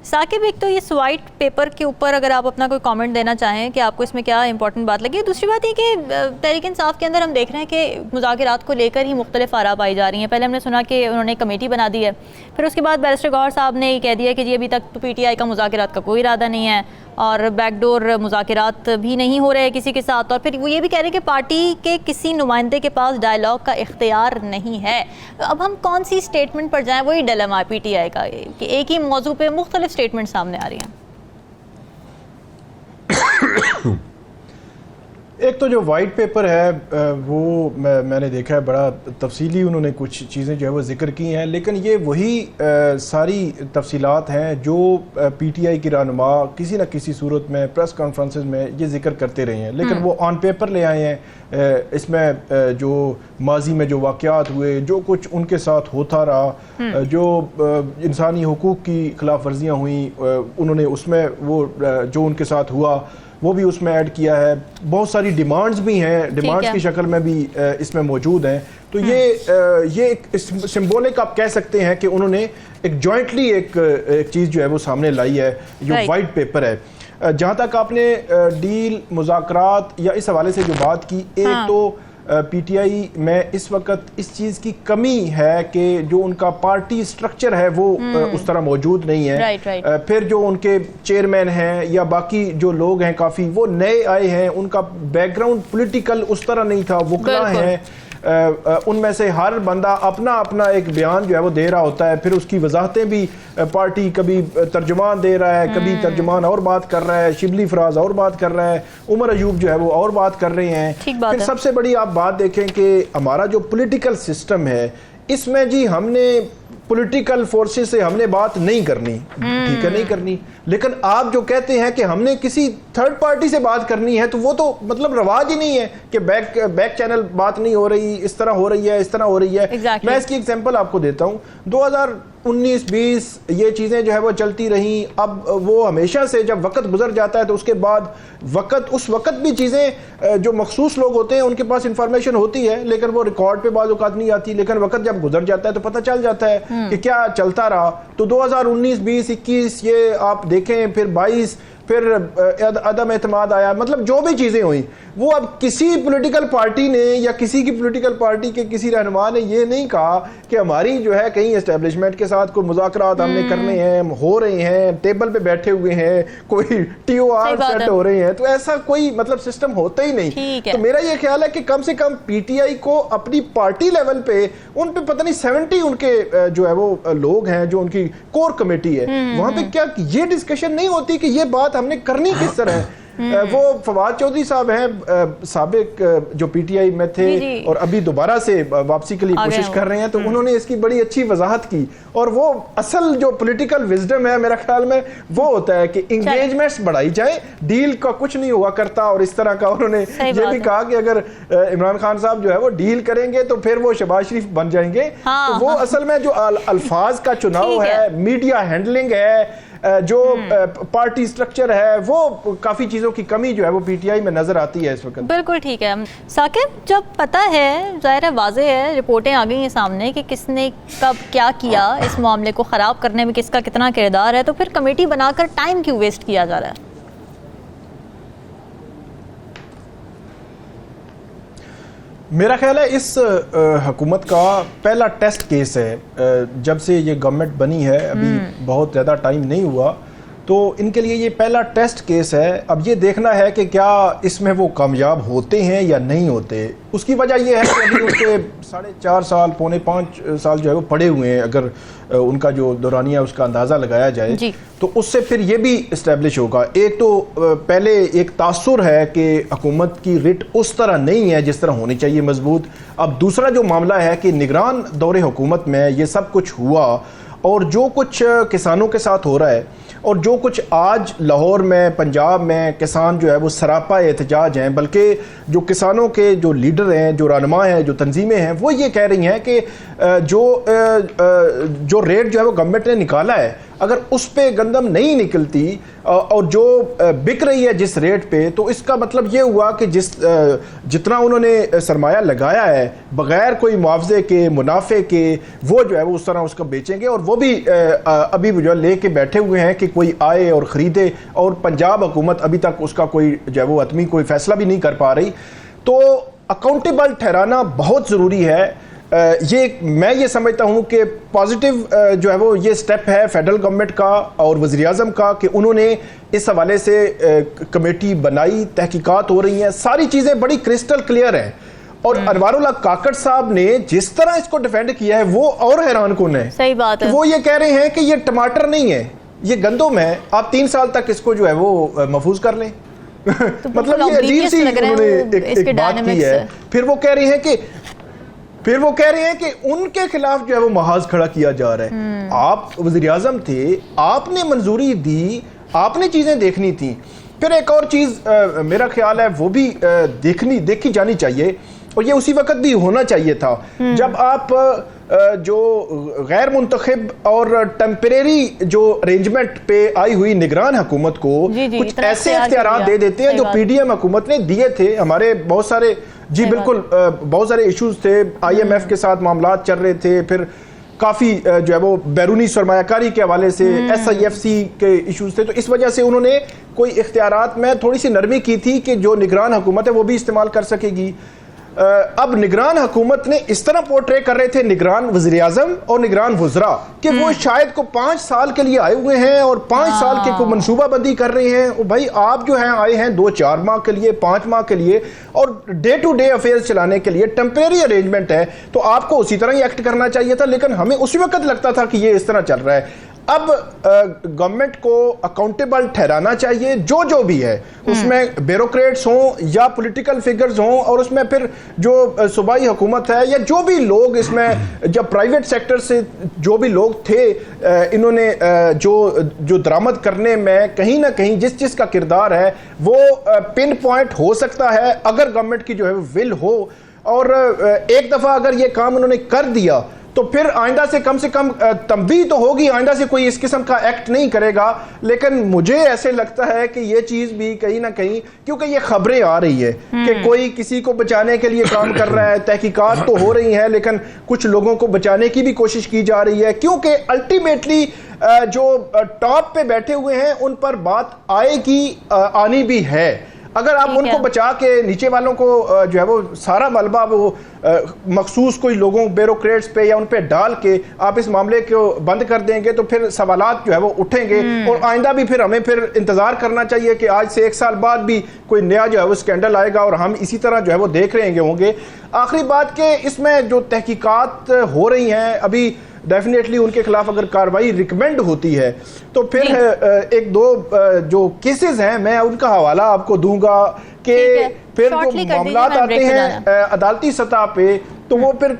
ثاقب، ایک تو یہ وائٹ پیپر کے اوپر اگر آپ اپنا کوئی کامنٹ دینا چاہیں کہ آپ کو اس میں کیا امپورٹنٹ بات لگی. دوسری بات یہ کہ تحریک انصاف کے اندر ہم دیکھ رہے ہیں کہ مذاکرات کو لے کر ہی مختلف آراء پائی جا رہی ہیں. پہلے ہم نے سنا کہ انہوں نے کمیٹی بنا دی ہے، پھر اس کے بعد بیرسٹر گوہر صاحب نے یہ کہہ دیا کہ جی ابھی تک تو پی ٹی آئی کا مذاکرات کا کوئی ارادہ نہیں ہے اور بیک ڈور مذاکرات بھی نہیں ہو رہے کسی کے ساتھ، اور پھر وہ یہ بھی کہہ رہے ہیں کہ پارٹی کے کسی نمائندے کے پاس ڈائلاگ کا اختیار نہیں ہے. اب ہم کون سی اسٹیٹمنٹ پر جائیں؟ وہی ڈیلیما ہے پی ٹی آئی کا کہ ایک ہی موضوع پہ مختلف اسٹیٹمنٹ سامنے آ رہی ہیں. ایک تو جو وائٹ پیپر ہے وہ میں نے دیکھا ہے، بڑا تفصیلی انہوں نے کچھ چیزیں جو ہے وہ ذکر کی ہیں، لیکن یہ وہی ساری تفصیلات ہیں جو پی ٹی آئی کی رہنما کسی نہ کسی صورت میں پریس کانفرنسز میں یہ ذکر کرتے رہے ہیں، لیکن وہ آن پیپر لے آئے ہیں. اس میں جو ماضی میں جو واقعات ہوئے، جو کچھ ان کے ساتھ ہوتا رہا، جو انسانی حقوق کی خلاف ورزیاں ہوئیں، انہوں نے اس میں وہ جو ان کے ساتھ ہوا وہ بھی اس میں ایڈ کیا ہے. بہت ساری ڈیمانڈز بھی ہیں، ڈیمانڈز کی شکل میں بھی اس میں موجود ہیں. تو یہ ایک سمبولک آپ کہہ سکتے ہیں کہ انہوں نے ایک جوائنٹلی ایک چیز جو ہے وہ سامنے لائی ہے جو وائٹ پیپر ہے. جہاں تک آپ نے ڈیل، مذاکرات یا اس حوالے سے جو بات کی، ایک تو پی ٹی آئی میں اس وقت اس چیز کی کمی ہے کہ جو ان کا پارٹی سٹرکچر ہے وہ اس طرح موجود نہیں ہے. پھر جو ان کے چیئرمین ہیں یا باقی جو لوگ ہیں کافی وہ نئے آئے ہیں، ان کا بیک گراؤنڈ پولیٹیکل اس طرح نہیں تھا. وکلا ہیں، ان میں سے ہر بندہ اپنا اپنا ایک بیان جو ہے وہ دے رہا ہوتا ہے، پھر اس کی وضاحتیں بھی پارٹی کبھی ترجمان دے رہا ہے، کبھی ترجمان اور بات کر رہا ہے، شبلی فراز اور بات کر رہا ہے، عمر ایوب جو ہے وہ اور بات کر رہے ہیں. پھر سب سے بڑی آپ بات دیکھیں کہ ہمارا جو پولیٹیکل سسٹم ہے اس میں جی ہم نے پولیٹیکل فورسز سے ہم نے بات نہیں کرنی، ٹھیک ہے نہیں کرنی، لیکن آپ جو کہتے ہیں کہ ہم نے کسی تھرڈ پارٹی سے بات کرنی ہے تو وہ تو مطلب رواج ہی نہیں ہے کہ بیک چینل بات نہیں ہو رہی، اس طرح ہو رہی ہے، اس طرح ہو رہی ہے. میں اس کی ایگزامپل آپ کو دیتا ہوں. 2019-20 یہ چیزیں جو ہے وہ چلتی رہیں. اب وہ ہمیشہ سے جب وقت گزر جاتا ہے تو اس کے بعد اس وقت بھی چیزیں جو مخصوص لوگ ہوتے ہیں ان کے پاس انفارمیشن ہوتی ہے لیکن وہ ریکارڈ پہ بعض اوقات نہیں آتی، لیکن وقت جب گزر جاتا ہے تو پتہ چل جاتا ہے کہ کیا چلتا رہا. تو 2019-20-21 یہ آپ دیکھیں، پھر 22، پھر عدم اعتماد آیا. مطلب جو بھی چیزیں ہوئیں وہ اب کسی پولیٹیکل پارٹی نے یا کسی کی پولیٹیکل پارٹی کے کسی رہنما نے یہ نہیں کہا کہ ہماری جو ہے کہیں اسٹیبلشمنٹ کے ساتھ کوئی مذاکرات ہم نے کرنے ہیں، ہو رہے ہیں، ٹیبل پہ بیٹھے ہوئے ہیں، کوئی ٹی او آر سیٹ ہو رہے ہیں. تو ایسا کوئی مطلب سسٹم ہوتا ہی نہیں. تو میرا یہ خیال ہے کہ کم سے کم پی ٹی آئی کو اپنی پارٹی لیول پہ ان پہ پتہ نہیں 70 ان کے جو ہے وہ لوگ ہیں جو ان کی کور کمیٹی ہے، وہاں پہ کیا یہ ڈسکشن نہیں ہوتی کہ یہ بات ہم نے کرنی کس طرح ہے. وہ فواد چودھری صاحب ہیں، سابق جو پی ٹی آئی میں تھے اور ابھی دوبارہ سے واپسی کے لیے کوشش کر رہے ہیں، تو انہوں نے اس کی بڑی اچھی وضاحت کی. اور وہ اصل جو پولیٹیکل وزڈم ہے میرا خیال میں وہ ہوتا ہے کہ انگیجمنٹس بڑھائی جائیں، ڈیل کا کچھ نہیں ہوا کرتا. اور اس طرح کا انہوں نے یہ بھی کہا کہ اگر عمران خان صاحب جو ہے وہ ڈیل کریں گے تو پھر وہ شہباز شریف بن جائیں گے. تو وہ اصل میں جو الفاظ کا چناؤ ہے، میڈیا ہینڈلنگ ہے، جو پارٹی سٹرکچر ہے، وہ کافی چیزوں کی کمی جو ہے وہ پی ٹی آئی میں نظر آتی ہے اس وقت. بالکل ٹھیک ہے. ثاقب، جب پتہ ہے، ظاہر ہے واضح ہے، رپورٹیں آ گئی ہیں سامنے کہ کس نے کب کیا کیا، اس معاملے کو خراب کرنے میں کس کا کتنا کردار ہے، تو پھر کمیٹی بنا کر ٹائم کیوں ویسٹ کیا جا رہا ہے؟ میرا خیال ہے اس حکومت کا پہلا ٹیسٹ کیس ہے. جب سے یہ گورنمنٹ بنی ہے ابھی بہت زیادہ ٹائم نہیں ہوا، تو ان کے لیے یہ پہلا ٹیسٹ کیس ہے. اب یہ دیکھنا ہے کہ کیا اس میں وہ کامیاب ہوتے ہیں یا نہیں ہوتے. اس کی وجہ یہ ہے کہ ابھی ان کے 4.5 سال، 4.25 سال جو ہے وہ پڑے ہوئے ہیں. اگر ان کا جو دورانیہ اس کا اندازہ لگایا جائے تو اس سے پھر یہ بھی اسٹیبلش ہوگا. ایک تو پہلے ایک تاثر ہے کہ حکومت کی رٹ اس طرح نہیں ہے جس طرح ہونی چاہیے مضبوط. اب دوسرا جو معاملہ ہے کہ نگران دور حکومت میں یہ سب کچھ ہوا، اور جو کچھ کسانوں کے ساتھ ہو رہا ہے اور جو کچھ آج لاہور میں، پنجاب میں کسان جو ہے وہ سراپا احتجاج ہیں، بلکہ جو کسانوں کے جو لیڈر ہیں، جو رہنما ہیں، جو تنظیمیں ہیں، وہ یہ کہہ رہی ہیں کہ جو ریٹ جو ہے وہ گورنمنٹ نے نکالا ہے، اگر اس پہ گندم نہیں نکلتی اور جو بک رہی ہے جس ریٹ پہ، تو اس کا مطلب یہ ہوا کہ جتنا انہوں نے سرمایہ لگایا ہے بغیر کوئی معاوضے کے، منافع کے، وہ جو ہے وہ اس طرح اس کا بیچیں گے، اور وہ بھی ابھی جو لے کے بیٹھے ہوئے ہیں کہ کوئی آئے اور خریدے، اور پنجاب حکومت ابھی تک اس کا کوئی جو ہے وہ حتمی کوئی فیصلہ بھی نہیں کر پا رہی۔ تو اکاؤنٹیبل ٹھہرانا بہت ضروری ہے۔ میں یہ سمجھتا ہوں کہ پازیٹیو جو ہے وہ یہ سٹیپ ہے فیڈرل گورنمنٹ کا اور وزیر اعظم کا کہ انہوں نے اس حوالے سے کمیٹی بنائی، تحقیقات ہو رہی ہیں، ساری چیزیں بڑی کرسٹل کلیئر ہیں۔ اور انوار اللہ کاکڑ صاحب نے جس طرح اس کو ڈیفینڈ کیا ہے وہ اور حیران کن ہے۔ صحیح بات ہے، وہ یہ کہہ رہے ہیں کہ یہ ٹماٹر نہیں ہے، یہ گندم ہے، آپ 3 سال تک اس کو جو ہے وہ محفوظ کر لیں۔ مطلب یہ عجیب سی انہوں نے ایک بات کی ہے۔ پھر وہ کہہ رہے ہیں کہ ان کے خلاف جو ہے وہ محاذ کھڑا کیا جا رہا ہے۔ آپ وزیر اعظم تھے، آپ نے منظوری دی، آپ نے چیزیں دیکھنی تھیں۔ پھر ایک اور چیز میرا خیال ہے وہ بھی دیکھی جانی چاہیے، اور یہ اسی وقت بھی ہونا چاہیے تھا جب آپ جو غیر منتخب اور ٹیمپریری جو ارینجمنٹ پہ آئی ہوئی نگران حکومت کو کچھ ایسے اختیارات دے دیتے ہیں جو پی ڈی ایم حکومت نے دیے تھے۔ ہمارے بہت سارے بالکل بہت سارے ایشوز تھے، آئی ایم ایف کے ساتھ معاملات چل رہے تھے، پھر کافی جو ہے وہ بیرونی سرمایہ کاری کے حوالے سے ایس آئی ایف سی کے ایشوز تھے، تو اس وجہ سے انہوں نے کوئی اختیارات میں تھوڑی سی نرمی کی تھی کہ جو نگران حکومت ہے وہ بھی استعمال کر سکے گی۔ اب نگران حکومت نے اس طرح پورٹرے کر رہے تھے نگران وزیر اعظم اور نگران وزراء کہ وہ شاید کو 5 سال کے لیے آئے ہوئے ہیں اور 5 سال کے کو منصوبہ بندی کر رہے ہیں۔ بھائی آپ جو ہیں آئے ہیں 2-4 ماہ کے لیے، 5 ماہ کے لیے، اور ڈے ٹو ڈے افیئرز چلانے کے لیے ٹیمپریری ارینجمنٹ ہے، تو آپ کو اسی طرح ہی ایکٹ کرنا چاہیے تھا، لیکن ہمیں اسی وقت لگتا تھا کہ یہ اس طرح چل رہا ہے۔ اب گورنمنٹ کو اکاؤنٹیبل ٹھہرانا چاہیے، جو بھی ہے، اس میں بیوروکریٹس ہوں یا پولیٹیکل فگرز ہوں، اور اس میں پھر جو صوبائی حکومت ہے یا جو بھی لوگ اس میں جب پرائیویٹ سیکٹر سے جو بھی لوگ تھے، انہوں نے جو درآمد کرنے میں کہیں نہ کہیں جس کا کردار ہے وہ پن پوائنٹ ہو سکتا ہے اگر گورنمنٹ کی جو ہے ول ہو، اور ایک دفعہ اگر یہ کام انہوں نے کر دیا تو پھر آئندہ سے کم تنبیہ تو ہوگی، آئندہ سے کوئی اس قسم کا ایکٹ نہیں کرے گا۔ لیکن مجھے ایسے لگتا ہے کہ یہ چیز بھی کہیں نہ کہیں، کیونکہ یہ خبریں آ رہی ہے کہ کوئی کسی کو بچانے کے لیے کام کر رہا ہے، تحقیقات تو ہو رہی ہیں لیکن کچھ لوگوں کو بچانے کی بھی کوشش کی جا رہی ہے، کیونکہ الٹیمیٹلی جو ٹاپ پہ بیٹھے ہوئے ہیں ان پر بات آئے گی، آنی بھی ہے۔ اگر آپ ان کو بچا کے نیچے والوں کو جو ہے وہ سارا ملبہ وہ مخصوص کوئی لوگوں بیوروکریٹس پہ یا ان پہ ڈال کے آپ اس معاملے کو بند کر دیں گے تو پھر سوالات جو ہے وہ اٹھیں گے، اور آئندہ بھی ہمیں انتظار کرنا چاہیے کہ آج سے 1 سال بعد بھی کوئی نیا جو ہے وہ اسکینڈل آئے گا اور ہم اسی طرح جو ہے وہ دیکھ رہے ہوں گے۔ آخری بات کہ اس میں جو تحقیقات ہو رہی ہیں ابھی ڈیفینیٹلی ان کے خلاف اگر کارروائی ریکمینڈ ہوتی ہے تو پھر 1-2 جو کیسز ہیں میں ان کا حوالہ آپ کو دوں گا کہ پھر جو معاملات آتے ہیں عدالتی سطح پہ تو وہ پھر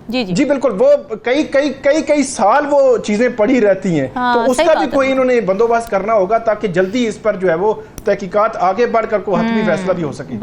جی بالکل وہ کئی سال وہ چیزیں پڑی رہتی ہیں، تو اس کا بھی کوئی انہوں نے بندوبست کرنا ہوگا تاکہ جلدی اس پر جو ہے وہ تحقیقات آگے بڑھ کر کوئی حتمی فیصلہ بھی ہو سکے۔